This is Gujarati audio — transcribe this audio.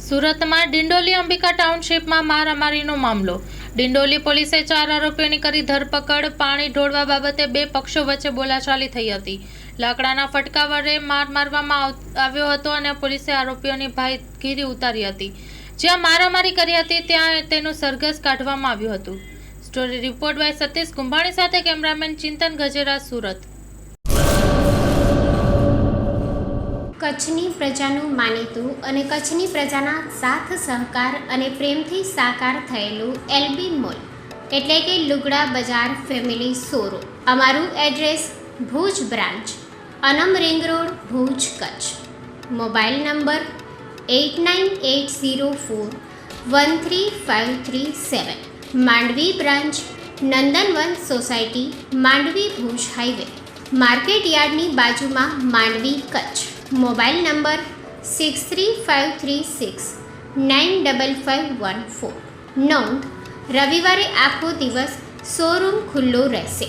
સુરતમાં ડિંડોલી અંબિકા ટાઉનશીપમાં મારામારીનો મામલો. ડિંડોલી પોલીસે 4 આરોપીઓની કરી ધરપકડ. પાણી ઢોળવા બાબતે બે પક્ષો વચ્ચે બોલાચાલી થઈ હતી. લાકડાના ફટકા વડે માર મારવામાં આવ્યો હતો અને પોલીસે આરોપીઓની ભાઈગીરી ઉતારી હતી. જ્યાં મારામારી કરી હતી ત્યાં તેનું સરઘસ કાઢવામાં આવ્યું હતું. Story report by Satish Kumbhani સાથે કેમેરામેન ચિંતન ગજેરા, સુરત. કચ્છની પ્રજાનું માનીતું અને કચ્છની પ્રજાના સાથ સહકાર અને પ્રેમથી સાકાર થયેલું એલબી મોલ એટલે કે લુગડા બજાર ફેમિલી શોરૂમ. અમારું address Bhuj branch, Anam ring road, Bhuj, Kutch. Mobile number 8980413537. Mandvi branch, Nandanvan society, Mandvi, Bhuj highway, market યાર્ડની બાજુમાં, માંડવી, કચ્છ. Mobile number 6353695514. નોંધ: રવિવારે આખો દિવસ શોરૂમ ખુલ્લો રહેશે.